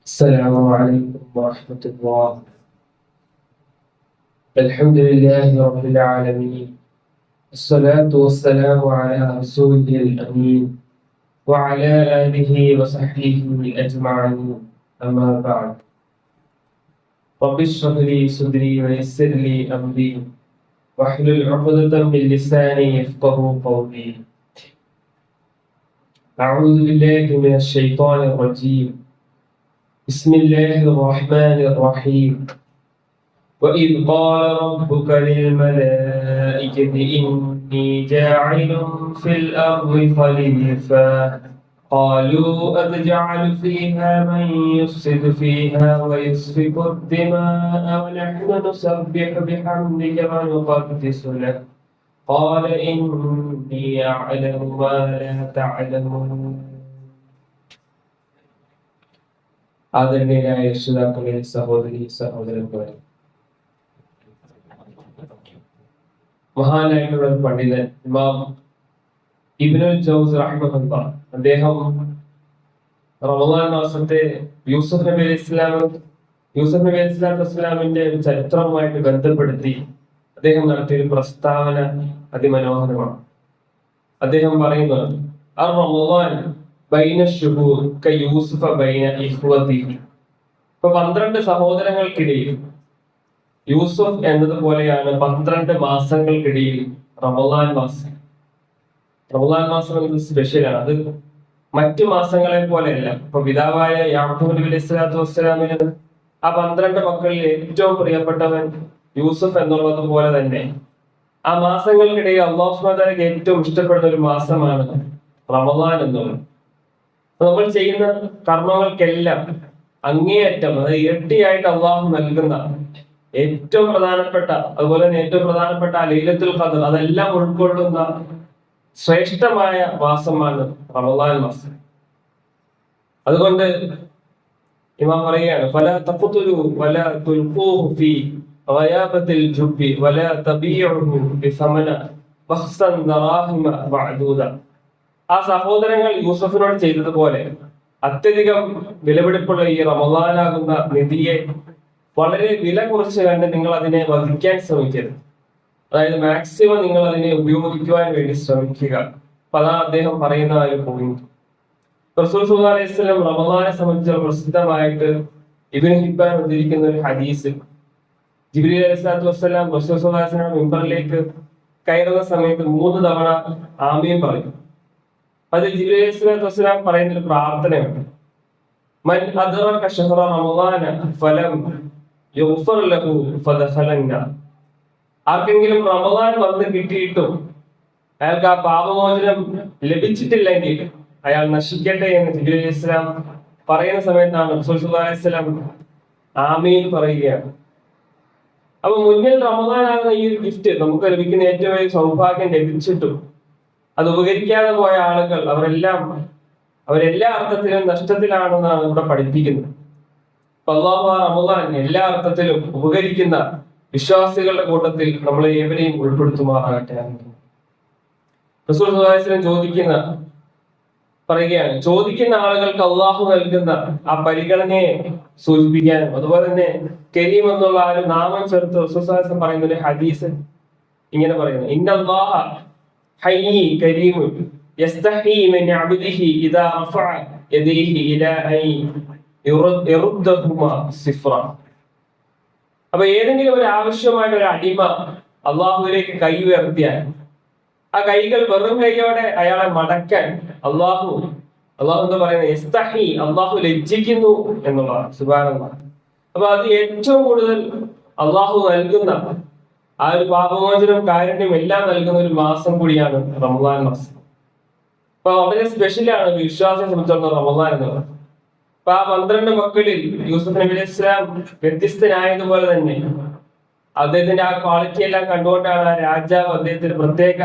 السلام عليكم ورحمة الله. الحمد لله رب العالمين، الصلاة والسلام على رسوله الأمين وعلى آله وصحبه أجمعين. أما بعد، رب اشرح لي صدري ويسر لي أمري واحلل عقدة من لساني يفقهوا قولي. أعوذ بالله من الشيطان الرجيم. بسم الله الرحمن الرحيم. وإذ قال ربك للملائكة إني جاعل في الأرض خليفة قالوا أتجعل فيها من يفسد فيها ويسفك الدماء ونحن نسبح بحمدك ونقدس لك قال إني أعلم ما لا تعلمون. ആദരണീയരായ രക്ഷിതാക്കളെ, സഹോദരി സഹോദരന്മാരെ, മഹാനായിട്ടുള്ള ഒരു പണ്ഡിതൻ ഇമാം ഇബ്നുൽ ജൗസ് റഹിമഹുല്ലാ, അദ്ദേഹം റമദാൻ മാസത്തെ യൂസുഫ് നബി അലൈഹി സ്വലാത്തു വസ്സലാമിന്റെ ചരിത്രവുമായിട്ട് ബന്ധപ്പെടുത്തി അദ്ദേഹം നടത്തിയൊരു പ്രസ്താവന അതിമനോഹരമാണ്. അദ്ദേഹം പറയുന്നത് റമദാൻ ബൈന ശുഹൂർ കയൂസുഫ ബൈന ഇഖ്വതിഹി. ഇപ്പൊ 12 സഹോദരങ്ങൾക്കിടയിൽ യൂസുഫ് എന്നതുപോലെയാണ് 12 മാസങ്ങൾക്കിടയിൽ റമദാൻ മാസം. റമദാൻ മാസം എന്നത് സ്പെഷ്യലാണ്. അത് മറ്റു മാസങ്ങളെ പോലെയല്ല. ഇപ്പൊ പിതാവായ യാഖൂബ് നബി അലൈഹി സ്വലാത്തു വസ്സലാമിന് ആ 12 മക്കളിൽ ഏറ്റവും പ്രിയപ്പെട്ടവൻ യൂസുഫ് എന്നുള്ളത് പോലെ തന്നെ ആ മാസങ്ങൾക്കിടയിൽ അല്ലാഹു സുബ്ഹാനഹു വ തആലയ്ക്ക് ഏറ്റവും ഇഷ്ടപ്പെടുന്ന ഒരു മാസമാണ് റമദാൻ എന്നുള്ളത്. നമ്മൾ ചെയ്യുന്ന കർമ്മങ്ങൾക്കെല്ലാം അങ്ങേയറ്റം, അതായത് ഇരട്ടിയായിട്ട് അള്ളാഹു നൽകുന്ന ഏറ്റവും പ്രധാനപ്പെട്ട, അതുപോലെ തന്നെ ഏറ്റവും പ്രധാനപ്പെട്ട ലൈലത്തുൽ ഖദ്ർ, അതെല്ലാം ഉൾക്കൊള്ളുന്ന ശ്രേഷ്ഠമായ മാസമാണ് റമദാൻ മാസം. അതുകൊണ്ട് ഇമാം പറയുകയാണ്, ഫലാ തഖ്തുലു വലാ തുൽഖൂഹു ഫീ ഗയാബത്തിൽ ജുബ്ബി വലാ തബീഉഹു ബിസമന ബഖ്സൻ ദറാഹിമ മഅദൂദ. ആ സഹോദരങ്ങൾ യൂസഫിനോട് ചെയ്തതുപോലെ അത്യധികം വിലപിടിപ്പുള്ള ഈ റമദാനാകുന്ന നിധിയെ വളരെ വില കുറച്ച് കണ്ട് നിങ്ങൾ അതിനെ വഹിക്കാൻ ശ്രമിക്കരുത്. അതായത് മാക്സിമം നിങ്ങൾ അതിനെ ഉപയോഗിക്കുവാൻ വേണ്ടി ശ്രമിക്കുക. അപ്പൊ അതാണ് അദ്ദേഹം പറയുന്ന ആ ഒരു പോയിന്റ്. റസൂൽ സല്ലല്ലാഹു അലൈഹി വസല്ലം റമദാനെ സംബന്ധിച്ച് പ്രസിദ്ധമായിട്ട് ഇബ്നു ഹിബ്ബാൻ ഉദ്ധരിക്കുന്ന ഒരു ഹദീസ്, ജിബ്രീൽ അലൈഹിസ്സലാത്തു വസ്സലാം റസൂൽ സല്ലല്ലാഹു അലൈഹി വസല്ലം മിമ്പറിലേക്ക് കയറുന്ന സമയത്ത് 3 തവണ ആമീൻ പറയും. അത് ജിബ്രീൽ അലൈഹിസ്സലാത്തു വസ്സലാം പറയുന്ന ഒരു പ്രാർത്ഥനയാണ്. മൻ അദ്റക ശഹ്റ റമദാന ഫലം യുഗ്ഫർ ലഹു ഫദഖലന്ന. ആർക്കെങ്കിലും റമദാൻ വന്ന് കിട്ടിയിട്ടും അയാൾക്ക് ആ പാപമോചനം ലഭിച്ചിട്ടില്ലെങ്കിൽ അയാൾ നശിക്കട്ടെ എന്ന് ജിബ്രീൽ അലൈഹിസ്സലാം പറയുന്ന സമയത്താണ് റസൂൽ സല്ലല്ലാഹു അലൈഹി വസല്ലം ആമീൻ പറയുകയാണ്. അപ്പൊ മുന്നിൽ റമദാനാകുന്ന ഈ ഒരു ഗിഫ്റ്റ് നമുക്ക് ലഭിക്കുന്ന ഏറ്റവും വലിയ സൗഭാഗ്യം ലഭിച്ചിട്ടും അത് ഉപകരിക്കാതെ പോയ ആളുകൾ അവരെല്ലാ അർത്ഥത്തിലും നഷ്ടത്തിലാണെന്നാണ് ഇവിടെ പഠിപ്പിക്കുന്നത്. അല്ലാഹു റമദാൻ എല്ലാ അർത്ഥത്തിലും ഉപകരിക്കുന്ന വിശ്വാസികളുടെ കൂട്ടത്തിൽ നമ്മളെ ഏവരെയും ഉൾപ്പെടുത്തുമാറാകട്ടെ. റസൂൽ സല്ലല്ലാഹു അലൈഹി വസല്ലം പറയുകയാണ്, ചോദിക്കുന്ന ആളുകൾക്ക് അള്ളാഹു നൽകുന്ന ആ പരിഗണനയെ സൂചിപ്പിക്കാനും അതുപോലെ തന്നെ കരീം എന്നുള്ള ആ ഒരു നാമം ചേർത്ത് റസൂൽ സല്ലല്ലാഹു അലൈഹി വസല്ലം പറയുന്ന ഒരു ഹദീസ് ഇങ്ങനെ പറയുന്നു, ഇന്നല്ലാഹ ഹയ്യി കരീമുൻ യസ്തഹി മിൻ അബ്ദിഹി ഇദാ റഫഅ യദൈഹി ഇലാ അൻ യറുദ്ദഹുമാ സിഫ്റ. അപ്പൊ ഏതെങ്കിലും ഒരു ആവശ്യമായിട്ട് ഒരു അടിമ അള്ളാഹുവിലേക്ക് കൈ ഉയർത്തിയാൽ ആ കൈകൾ വെറും കൈയോടെ അയാളെ മടക്കാൻ അള്ളാഹു എന്താ പറയുന്നത്, യസ്തഹി, അള്ളാഹു ലജ്ജിക്കുന്നു എന്നുള്ളതാണ്. സുബ്ഹാനല്ലാഹ്. അപ്പൊ അത് ഏറ്റവും കൂടുതൽ അള്ളാഹു നൽകുന്ന ആ ഒരു പാപമോചനം, കാരുണ്യം എല്ലാം നൽകുന്ന ഒരു മാസം കൂടിയാണ് റമദാൻ മാസം. അപ്പൊ വളരെ സ്പെഷ്യലാണ് വിശ്വാസിയെ സംബന്ധിച്ചിടത്തോളം റമദാൻ എന്നുള്ളത്. അപ്പൊ ആ 12 മക്കളിൽ യൂസുഫ് നബി അലൈഹി സ്വലാം വ്യത്യസ്തനായതുപോലെ തന്നെ അദ്ദേഹത്തിന്റെ ആ ക്വാളിറ്റി എല്ലാം കണ്ടുകൊണ്ടാണ് ആ രാജാവ് അദ്ദേഹത്തിന് പ്രത്യേക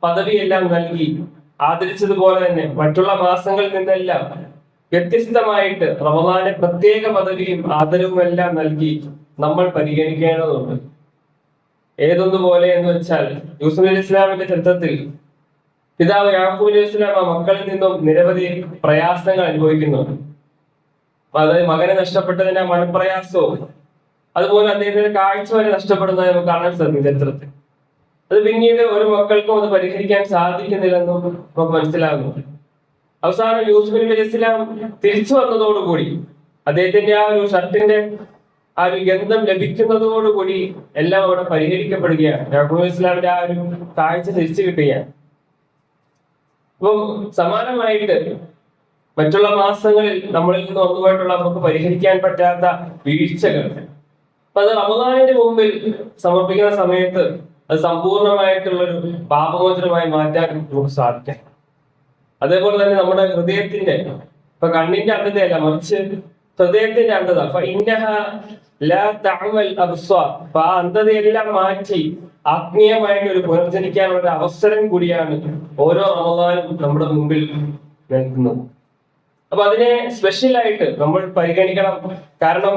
പദവിയെല്ലാം നൽകി ആദരിച്ചതുപോലെ തന്നെ മറ്റുള്ള മാസങ്ങളിൽ നിന്നെല്ലാം വ്യത്യസ്തമായിട്ട് റമദാനെ പ്രത്യേക പദവിയും ആദരവും എല്ലാം നൽകി നമ്മൾ പരിഗണിക്കേണ്ടതുണ്ട്. ഏതൊന്നുപോലെ എന്ന് വെച്ചാൽ യൂസുഫ് നബി അലൈഹി സ്വലാമിന്റെ ചരിത്രത്തിൽ പിതാവ് യാക്കൂബ് അലൈഹി സ്വലാം ആ മക്കളിൽ നിന്നും നിരവധി പ്രയാസങ്ങൾ അനുഭവിക്കുന്നുണ്ട്. അതായത് മകനെ നഷ്ടപ്പെട്ടതിന്റെ മനപ്രയാസവും അതുപോലെ അദ്ദേഹത്തിന്റെ കാഴ്ച വരെ നഷ്ടപ്പെടുന്നതായി നമുക്ക് കാണാൻ സാധിക്കും ചരിത്രത്തിൽ. അത് പിന്നീട് ഒരു മക്കൾക്കും അത് പരിഹരിക്കാൻ സാധിക്കുന്നില്ലെന്നും നമുക്ക് മനസ്സിലാകുന്നു. അവസാനം യൂസുഫ് നബി അലൈഹി ഇസ്ലാം തിരിച്ചു വന്നതോടുകൂടി അദ്ദേഹത്തിന്റെ ആ ഒരു ഷർട്ടിന്റെ ആ ഒരു ഗന്ധം ലഭിക്കുന്നതോടുകൂടി എല്ലാം അവിടെ പരിഹരിക്കപ്പെടുകയാണ്. യാക്കൂബ് അലൈഹി ഇസ്ലാമിന്റെ ആ ഒരു കാഴ്ച തിരിച്ചു കിട്ടുകയാണ്. അപ്പം സമാനമായിട്ട് മറ്റുള്ള മാസങ്ങളിൽ നമ്മളിൽ നിന്ന് ഒന്നുമായിട്ടുള്ള നമുക്ക് പരിഹരിക്കാൻ പറ്റാത്ത വീഴ്ചകൾ അപ്പൊ അത് റമദാനിന്റെ മുമ്പിൽ സമർപ്പിക്കുന്ന സമയത്ത് അത് സമ്പൂർണമായിട്ടുള്ളൊരു പാപമോചനമായി മാറ്റാൻ നമുക്ക് സാധിക്കാം. അതേപോലെ തന്നെ നമ്മുടെ ഹൃദയത്തിന്റെ ഇപ്പൊ കണ്ണിന്റെ അന്ധതയല്ല, മറിച്ച് ഹൃദയത്തിന്റെ അന്ധത. അപ്പൊ അപ്പൊ ആ അന്ധതയെല്ലാം മാറ്റി ആത്മീയമായിട്ട് ഒരു പുനർജനിക്കാനുള്ള ഒരു അവസരം കൂടിയാണ് ഓരോ റമദാനും നമ്മുടെ മുമ്പിൽ നിൽക്കുന്നത്. അപ്പൊ അതിനെ സ്പെഷ്യലായിട്ട് നമ്മൾ പരിഗണിക്കണം. കാരണം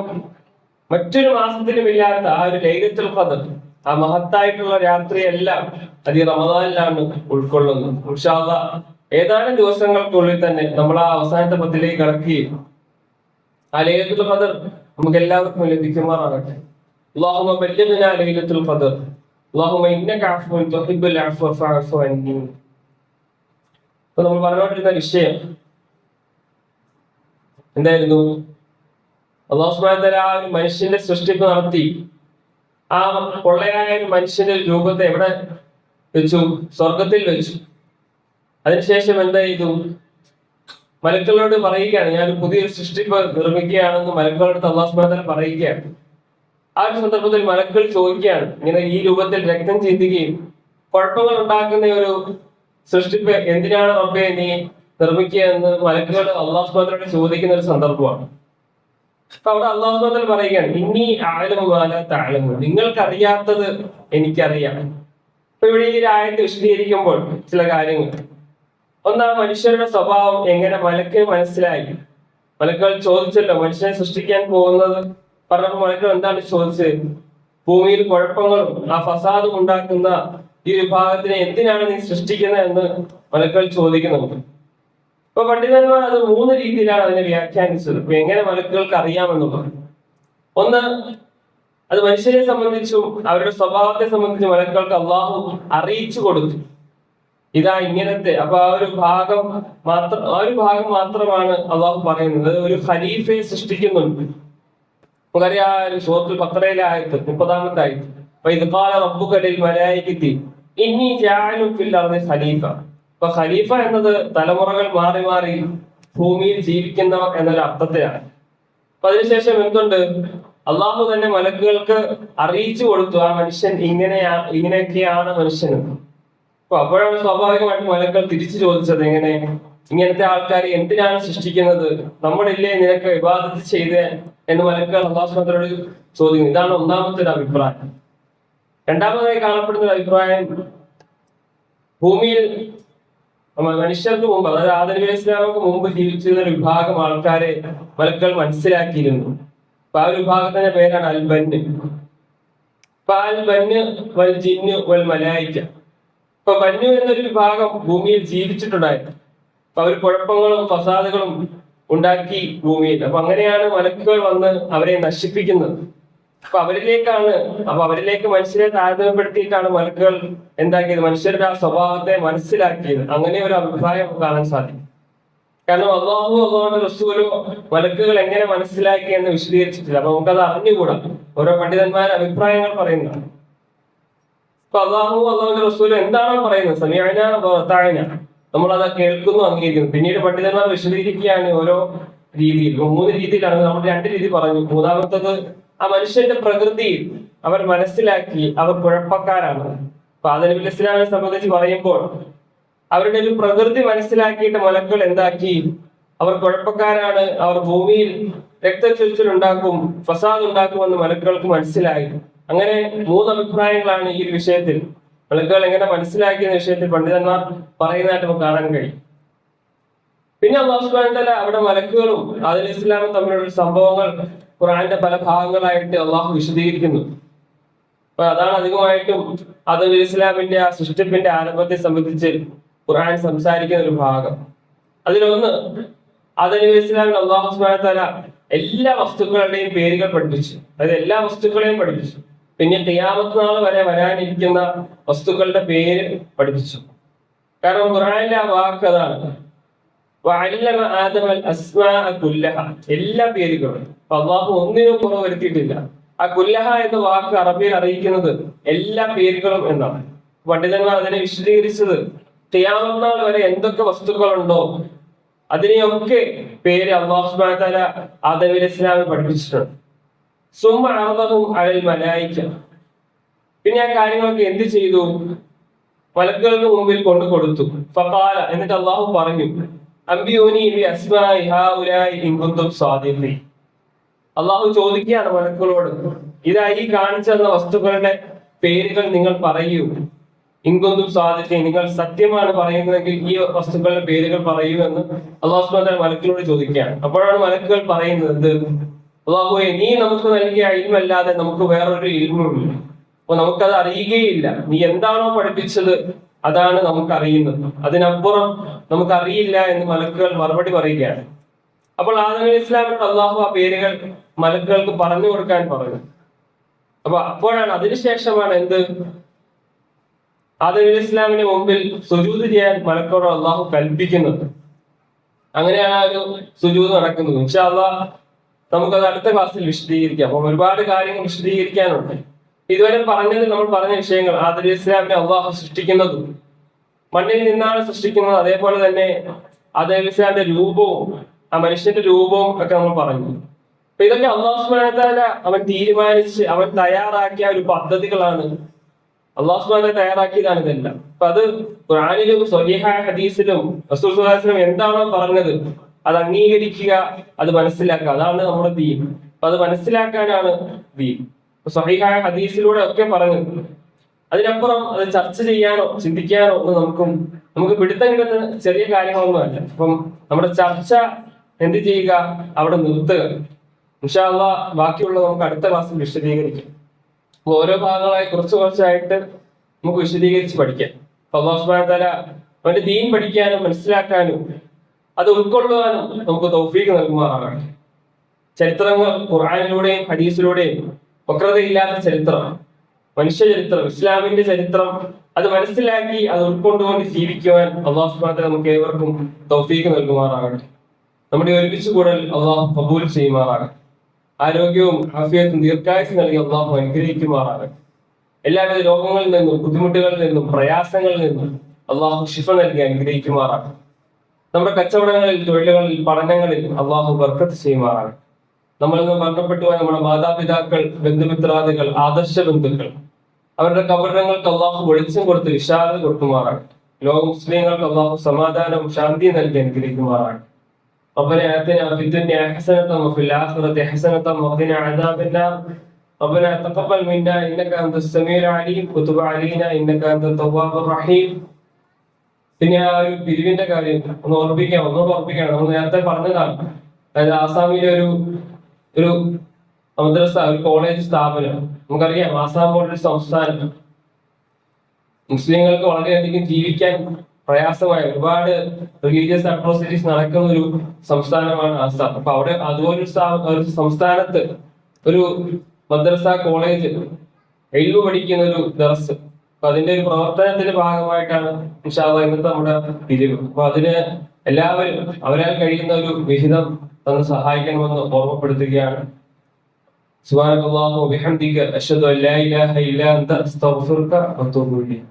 മറ്റൊരു മാസത്തിലും ഇല്ലാത്ത ആ ഒരു ലൈലത്തുൽ ഖദർ, ആ മഹത്തായിട്ടുള്ള രാത്രിയെല്ലാം അത് ഈ റമദാനിലാണ് ഉൾക്കൊള്ളുന്നത്. ഇൻഷാ അല്ലാഹ് ഏതാനും ദിവസങ്ങൾക്കുള്ളിൽ തന്നെ നമ്മൾ ആ അവസാനത്തെ പത്തിലേക്ക് കടക്കുകയും ആ ലൈലത്തുൽ ഖദർ നമുക്ക് എല്ലാവർക്കും ലഭിക്കുമാറാകട്ടെ. അല്ലാഹുമ്മ ബല്ലിഗ്നാ ലൈലത്തുൽ ഖദർ. അല്ലാഹുമ്മ ഇന്നക അഫ്വുൻ തുഹിബ്ബുൽ അഫ്വ ഫഅഫു അന്നി. അപ്പോൾ നമ്മൾ പറഞ്ഞുകൊണ്ടിരുന്ന വിഷയം എന്തായിരുന്നു? അല്ലാഹു സുബ്ഹാനഹു വ തആല ആ ഒരു മനുഷ്യന്റെ സൃഷ്ടിപ്പ് നടത്തി ആ പൊള്ളയായ ഒരു മനുഷ്യന്റെ രൂപത്തെ എവിടെ വെച്ചു? സ്വർഗത്തിൽ വെച്ചു. അതിനുശേഷം എന്താ ചെയ്തു? മലക്കുകളോട് പറയുകയാണ്, ഞാൻ ഒരു പുതിയൊരു സൃഷ്ടിപ്പ് നിർമ്മിക്കുകയാണെന്ന് മലക്കുകളോട് അല്ലാഹു സുബ്ഹാനഹു വ തആല പറയുകയാണ്. ആ ഒരു സന്ദർഭത്തിൽ മലക്കുകൾ ചോദിക്കുകയാണ്, ഇങ്ങനെ ഈ രൂപത്തിൽ രക്തം ചിന്തുകയും കുഴപ്പങ്ങൾ ഉണ്ടാക്കുന്ന ഒരു സൃഷ്ടിപ്പ് എന്തിനാണ് റബ്ബേ നീ നിർമ്മിക്കുക എന്ന് മലക്കുകൾ അല്ലാഹു സുബ്ഹാനഹു വ തആലയോട് ചോദിക്കുന്ന ഒരു സന്ദർഭമാണ്. അപ്പൊ അവിടെ അല്ലാഹു സുബ്ഹാനഹു വ തആല പറയുകയാണ്, ഇന്നി അഅലമു മാ ലാ തഅലമൂൻ, നിങ്ങൾക്കറിയാത്തത് എനിക്കറിയാം. അപ്പൊ ഇവിടെ ഈ ഒരു ആയത്ത് വിശദീകരിക്കുമ്പോൾ ചില കാര്യങ്ങൾ. ഒന്ന്, ആ മനുഷ്യരുടെ സ്വഭാവം എങ്ങനെ മലക്ക് മനസ്സിലായി? മലക്കുകൾ ചോദിച്ചല്ലോ മനുഷ്യനെ സൃഷ്ടിക്കാൻ പോകുന്നത് പറഞ്ഞപ്പോൾ മലക്കുകൾ എന്താണ് ചോദിച്ചത്? ഭൂമിയിൽ കുഴപ്പങ്ങളും ആ ഫസാദും ഉണ്ടാക്കുന്ന ഈ വിഭാഗത്തിനെ എന്തിനാണ് നീ സൃഷ്ടിക്കുന്നത് എന്ന് മലക്കുകൾ ചോദിക്കുന്നുണ്ട്. ഇപ്പൊ പണ്ഡിതന്മാർ അത് 3 രീതിയിലാണ് അതിനെ വ്യാഖ്യാനിച്ചത്. ഇപ്പൊ എങ്ങനെ മലക്കുകൾക്ക് അറിയാമെന്നുള്ളത്. ഒന്ന്, അത് മനുഷ്യരെ സംബന്ധിച്ചും അവരുടെ സ്വഭാവത്തെ സംബന്ധിച്ചും മലക്കുകൾക്ക് അള്ളാഹു അറിയിച്ചു കൊടുത്തു, ഇതാ ഇങ്ങനത്തെ. അപ്പൊ ആ ഒരു ഭാഗം മാത്രമാണ് അള്ളാഹു പറയുന്നത്. ഒരു ഖലീഫയെ സൃഷ്ടിക്കുന്നുണ്ട്. നമുക്കറിയാം ഒരു സൂറത്തുൽ ബഖറയിലെ ആയത്ത് 30-ാമത്തെ ആയത്ത്, വഇദ് ഖാല റബ്ബുക ലിൽ മലായികതി ഇന്നി ജാഇലുൻ ഫിൽ അർദി ഖലീഫ. അപ്പൊ ഖലീഫ എന്നത് തലമുറകൾ മാറി മാറി ഭൂമിയിൽ ജീവിക്കുന്നവർ എന്നൊരു അർത്ഥത്തിലാണ്. അപ്പൊ അതിനുശേഷം എന്തുണ്ട്? അള്ളാഹു തന്നെ മലക്കുകൾക്ക് അറിയിച്ചു കൊടുത്തു, ആ മനുഷ്യൻ ഇങ്ങനെയൊക്കെയാണ് മനുഷ്യൻ. അപ്പൊ അപ്പോഴാണ് സ്വാഭാവികമായിട്ട് മലക്കൾ തിരിച്ചു ചോദിച്ചത്, ഇങ്ങനത്തെ ആൾക്കാരെ എന്തിനാണ് സൃഷ്ടിക്കുന്നത്? നമ്മളില്ലേ നിനക്ക് ഇബാദത്ത് ചെയ്ത് എന്ന് മലക്കൾ അല്ലാഹു സുബ്ഹാനഹു വ തആലയോട് ചോദിക്കുന്നു. ഇതാണ് ഒന്നാമത്തെ ഒരു അഭിപ്രായം. രണ്ടാമതായി കാണപ്പെടുന്ന ഒരു അഭിപ്രായം, ഭൂമിയിൽ മനുഷ്യർക്ക് മുമ്പ്, അതായത് ആദം നബി അലൈഹി സ്വലാമിക്ക് മുമ്പ് ജീവിച്ചിരുന്ന ഒരു വിഭാഗം ആൾക്കാരെ മലക്കൾ മനസ്സിലാക്കിയിരുന്നു. അപ്പൊ ആ ഒരു വിഭാഗത്തിന്റെ പേരാണ് അൽ ബന്ന്. അപ്പൊ അൽ ബന്ന് വൽ ജിന്നു വൽ മലായിക. ഇപ്പൊ ബന്നു എന്നൊരു വിഭാഗം ഭൂമിയിൽ ജീവിച്ചിട്ടുണ്ടായിരുന്നു. അപ്പൊ അവർ കുഴപ്പങ്ങളും ഫസാദുകളും ഉണ്ടാക്കി ഭൂമിയിൽ. അപ്പൊ അങ്ങനെയാണ് മലക്കുകൾ വന്ന് അവരെ നശിപ്പിക്കുന്നത്. അപ്പൊ അവരിലേക്ക് മനുഷ്യരെ താരതമ്യപ്പെടുത്തിയിട്ടാണ് മലക്കുകൾ എന്താക്കിയത്? മനുഷ്യരുടെ ആ സ്വഭാവത്തെ മനസ്സിലാക്കിയത്. അങ്ങനെ ഒരു അഭിപ്രായം കാണാൻ സാധിക്കും. കാരണം അള്ളാഹുവിന്റെ റസൂലോ മലക്കുകൾ എങ്ങനെ മനസ്സിലാക്കി എന്ന് വിശദീകരിച്ചിട്ടില്ല. അപ്പൊ നമുക്കത് അറിഞ്ഞുകൂടാ. ഓരോ പണ്ഡിതന്മാരുടെ അഭിപ്രായങ്ങൾ പറയുന്നതാണ്. അപ്പൊ അള്ളാഹുവിന്റെ റസൂല് എന്താണോ പറയുന്നത്, സമീഅനാ വഅതഅനാ, നമ്മളത് കേൾക്കുന്നു, അംഗീകരിക്കുന്നു. പിന്നീട് പണ്ഡിതന്മാർ വിശദീകരിക്കുകയാണ് ഓരോ രീതിയിൽ. 3 രീതിയിലാണ്, നമ്മൾ 2 രീതി പറഞ്ഞു. മൂന്നാമത്തത്, ആ മനുഷ്യന്റെ പ്രകൃതി അവർ മനസ്സിലാക്കി അവർ കുഴപ്പക്കാരാണ്. അപ്പൊ ആദം നബി അലൈഹി സ്വലാമിനെ സംബന്ധിച്ച് പറയുമ്പോൾ അവരുടെ ഒരു പ്രകൃതി മനസ്സിലാക്കിയിട്ട് മലക്കുകൾ എന്താക്കി? അവർ കുഴപ്പക്കാരാണ്, അവർ ഭൂമിയിൽ രക്തച്ചൊരിച്ചിൽ ഉണ്ടാക്കും, ഫസാദ് ഉണ്ടാക്കുമെന്ന് മലക്കുകൾക്ക് മനസ്സിലായി. അങ്ങനെ 3 അഭിപ്രായങ്ങളാണ് ഈ ഒരു വിഷയത്തിൽ. മലക്കുകൾ എങ്ങനെ മനസ്സിലാക്കിയ വിഷയത്തിൽ പണ്ഡിതന്മാർ പറയുന്നതായിട്ട് നമുക്ക് കാണാൻ കഴിയും. പിന്നെ അല്ലാഹു സുബ്ഹാനഹു വ തആല അവിടെ മലക്കുകളും ആദം അലൈഹി സ്വലാമും തമ്മിലുള്ള സംഭവങ്ങൾ ഖുർആന്റെ പല ഭാഗങ്ങളായിട്ട് അള്ളാഹു വിശദീകരിക്കുന്നു. അപ്പൊ അതാണ് അധികമായിട്ടും ആദം അലൈഹി സ്വലാമിന്റെ ആ സൃഷ്ടിപ്പിന്റെ ആരംഭത്തെ സംബന്ധിച്ച് ഖുർആൻ സംസാരിക്കുന്ന ഒരു ഭാഗം. അതിലൊന്ന്, ആദം അലൈഹി സ്വലാമിന് അല്ലാഹു സുബ്ഹാനഹു വ തആല എല്ലാ വസ്തുക്കളുടെയും പേരുകൾ പഠിപ്പിച്ചു. അതായത് എല്ലാ വസ്തുക്കളെയും പഠിപ്പിച്ചു. പിന്നെ ഖിയാമത്ത് നാൾ വരെ വരാനിരിക്കുന്ന വസ്തുക്കളുടെ പേര് പഠിപ്പിച്ചു. കാരണം ഖുർആനിലെ ആ വാക്ക് അതാണ്, വഅല്ലമ ആദമൽ അസ്മാഅ കുല്ലഹ, എല്ലാ പേരുകളും. അല്ലാഹു ഒന്നിനും കുറവ് വരുത്തിയിട്ടില്ല. ആ കുല്ലഹ എന്ന വാക്ക് അറബിയിൽ അറിയിക്കുന്നത് എല്ലാ പേരുകളും എന്നാണ്. പണ്ഡിതന്മാർ അതിനെ വിശദീകരിച്ചത് ഖിയാമത്ത് നാൾ വരെ എന്തൊക്കെ വസ്തുക്കളുണ്ടോ അതിനെയൊക്കെ പേര് അല്ലാഹു സുബ്ഹാനഹു വ തആല ആദം അലൈഹിസ്സലാമിനെ പഠിപ്പിച്ചിട്ടുണ്ട്. സുമ്മ അറദഹും അലൽ മലായിക, പിന്നെ ആ കാര്യങ്ങളൊക്കെ എന്ത് ചെയ്തു? മലക്കുകൾക്ക് മുമ്പിൽ കൊണ്ടു കൊടുത്തു. ഫഖാല, എന്നിട്ട് അല്ലാഹു പറഞ്ഞു, അംബിയൂനി ബി അസ്മാഇ ഹൗലാഇ ഇൻ കുൻതും സാദിഖീൻ. അല്ലാഹു ചോദിക്കുകയാണ് മലക്കുകളോട്, ഇതാ ഈ കാണിച്ചു തന്ന വസ്തുക്കളുടെ പേരുകൾ നിങ്ങൾ പറയൂ. ഇൻ കുൻതും സാദിഖീൻ, നിങ്ങൾ സത്യമാണ് പറയുന്നതെങ്കിൽ ഈ വസ്തുക്കളുടെ പേരുകൾ പറയൂ എന്ന് അല്ലാഹു സുബ്ഹാനഹു വ തആല മലക്കുകളോട് ചോദിക്കുകയാണ്. അപ്പോഴാണ് മലക്കുകൾ പറയുന്നത്, അല്ലാഹുവേ, നീ നമുക്ക് നൽകിയ ഇൽമല്ലാതെ നമുക്ക് വേറൊരു ഇൽമുമില്ല. അപ്പൊ നമുക്കത് അറിയുകയില്ല. നീ എന്താണോ പഠിപ്പിച്ചത് അതാണ് നമുക്ക് അറിയുന്നത്, അതിനപ്പുറം നമുക്ക് അറിയില്ല എന്ന് മലക്കുകൾ മറുപടി പറയുകയാണ്. അപ്പോൾ ആദം അലൈഹി ഇസ്ലാമിനോട് അല്ലാഹു ആ പേരുകൾ മലക്കുകൾക്ക് പറഞ്ഞു കൊടുക്കാൻ പറഞ്ഞു. അപ്പൊ അപ്പോഴാണ്, അതിനുശേഷമാണ് എന്ത്, ആദം അലൈഹി ഇസ്ലാമിന് മുമ്പിൽ സുജൂദ് ചെയ്യാൻ മലക്കോട് അല്ലാഹു കൽപ്പിക്കുന്നത്. അങ്ങനെയാണ് ആ ഒരു സുജൂദ് നടക്കുന്നത്. ഇൻഷാ അല്ലാഹ് നമുക്കത് അടുത്ത ക്ലാസ്സിൽ വിശദീകരിക്കാം. അപ്പോൾ ഒരുപാട് കാര്യങ്ങൾ വിശദീകരിക്കാനുണ്ട്. ഇതുവരെ പറഞ്ഞത് നമ്മൾ പറഞ്ഞ വിഷയങ്ങൾ, ആദം അലൈഹി ഇസ്ലാമിനെ അള്ളാഹു സൃഷ്ടിക്കുന്നതും മണ്ണിൽ നിന്നാണ് സൃഷ്ടിക്കുന്നത്, അതേപോലെ തന്നെ ആദം അലൈഹി ഇസ്ലാമിന്റെ രൂപവും ആ മനുഷ്യന്റെ രൂപവും ഒക്കെ നമ്മൾ പറഞ്ഞു. അപ്പൊ ഇതൊക്കെ അല്ലാഹു സുബ്ഹാനഹു വ തആല അവൻ തീരുമാനിച്ച് അവൻ തയ്യാറാക്കിയ ഒരു പദ്ധതികളാണ്. അല്ലാഹു സുബ്ഹാനഹു വ തആല തയ്യാറാക്കിയതാണ് ഇതെല്ലാം. അപ്പൊ അത് ഖുർആനിലും സ്വഹീഹായ ഹദീസിലും റസൂൽ സ്വല്ലല്ലാഹു അലൈഹി വസല്ലം എന്താണോ പറഞ്ഞത് അത് അംഗീകരിക്കുക, അത് മനസ്സിലാക്കുക, അതാണ് നമ്മുടെ ദീൻ. അപ്പൊ അത് മനസ്സിലാക്കാനാണ് ദീൻ. സ്വഹീഹായ ഹദീസിലൂടെ ഒക്കെ പറഞ്ഞത്. അതിനപ്പുറം അത് ചർച്ച ചെയ്യാനോ ചിന്തിക്കാനോ ഒന്നും നമുക്ക് പിടുത്തം കിട്ടുന്ന ചെറിയ കാര്യങ്ങളൊന്നുമല്ല. അപ്പം നമ്മുടെ ചർച്ച എന്ത് ചെയ്യുക, അവിടെ നിർത്തുക. ഇൻഷാ അല്ലാഹ് ബാക്കിയുള്ളത് നമുക്ക് അടുത്ത ക്ലാസ്സിൽ വിശദീകരിക്കാം. അപ്പൊ ഓരോ ഭാഗങ്ങളായി കുറച്ചായിട്ട് നമുക്ക് വിശദീകരിച്ച് പഠിക്കാം. അപ്പൊ അല്ലാഹു സുബ്ഹാനഹു വ തആല അവന്റെ ദീൻ പഠിക്കാനും മനസ്സിലാക്കാനും അത് ഉൾക്കൊള്ളുവാനും നമുക്ക് തൗഫീഖ് നൽകുമാറാകട്ടെ. ചരിത്രങ്ങൾ ഖുർആനിലൂടെയും ഹദീസിലൂടെയും വക്രതയില്ലാത്ത ചരിത്രം, മനുഷ്യ ചരിത്രം, ഇസ്ലാമിന്റെ ചരിത്രം അത് മനസ്സിലാക്കി അത് ഉൾക്കൊണ്ടുകൊണ്ട് ജീവിക്കുവാൻ അല്ലാഹു സുബ്ഹാനഹു വ തആല നമുക്ക് ഏവർക്കും തൗഫീഖ് നൽകുമാറാകട്ടെ. നമ്മുടെ ഒരുമിച്ച് കൂടൽ അല്ലാഹു ഖബൂൽ ചെയ്യുമാറാകട്ടെ. ആരോഗ്യവും ആഫിയത്തും ദീർഘായുസ്സും നൽകി അല്ലാഹു അനുഗ്രഹിക്കുമാറാകട്ടെ. എല്ലാവിധ രോഗങ്ങളിൽ നിന്നും ബുദ്ധിമുട്ടുകളിൽ നിന്നും പ്രയാസങ്ങളിൽ നിന്നും അല്ലാഹു ശിഫ നൽകി അനുഗ്രഹിക്കുമാറാകട്ടെ. നമ്മുടെ കച്ചവടങ്ങളിൽ, തൊഴിലുകളിൽ, പഠനങ്ങളിൽ അല്ലാഹു ബർക്കത്ത് ചെയ്യുമാറാകട്ടെ. നമ്മളിൽ നിന്ന് മരണപ്പെട്ടു പോയ നമ്മുടെ മാതാപിതാക്കൾ, ബന്ധുമിത്രാദികൾ, ആദർശ ബന്ധുക്കൾ, അവരുടെ കബറിടങ്ങൾക്ക് അല്ലാഹു വെളിച്ചം കൊടുത്ത് വിശാലത കൊടുക്കുമാറാകട്ടെ. ലോക മുസ്ലിങ്ങൾക്ക് അല്ലാഹു സമാധാനവും ശാന്തിയും നൽകി അനുഗ്രഹിക്കുമാറാകട്ടെ. ربنا آتنا في الدنيا حسنة وفي الآخرة حسنة وقنا عذاب النار. ربنا تقبل منا إنك أنت السميع العليم وتب علينا إنك أنت التواب الرحيم. പിന്നെ ആ ഒരു പിരിവിന്റെ കാര്യം ഒന്നുകൂടെ ഓർപ്പിക്കണം. നമ്മൾ നേരത്തെ പറഞ്ഞതാണ്, അതായത് ആസാമിലെ ഒരു മദ്രസ, ഒരു കോളേജ് സ്ഥാപനം. നമുക്കറിയാം ആസാം പോലൊരു സംസ്ഥാനം മുസ്ലിങ്ങൾക്ക് വളരെയധികം ജീവിക്കാൻ പ്രയാസമായ ഒരുപാട് റിലീജിയസ് അട്രോസിറ്റീസ് നടക്കുന്ന ഒരു സംസ്ഥാനമാണ് ആസാം. അപ്പൊ അവിടെ അതുപോലൊരു സംസ്ഥാനത്ത് ഒരു മദ്രസ, കോളേജ്, എഴുതു പഠിക്കുന്ന ഒരു ദർസ്, അപ്പൊ അതിന്റെ ഒരു പ്രവർത്തനത്തിന്റെ ഭാഗമായിട്ടാണ് ഇൻഷാ അല്ലാഹ് ഇന്നത്തെ നമ്മുടെ പിരിവ്. അപ്പൊ അതിന് എല്ലാവരും അവരാൽ കഴിയുന്ന ഒരു വിഹിതം തന്ന് സഹായിക്കണമെന്ന് ഓർമ്മപ്പെടുത്തുകയാണ്. സുബ്ഹാനല്ലാഹി വബിഹംദിക അശ്ഹദു അല്ലാ ഇലാഹ ഇല്ലാ അൻത അസ്തഗ്ഫിറുക വഅതൂബു ഇലൈക്.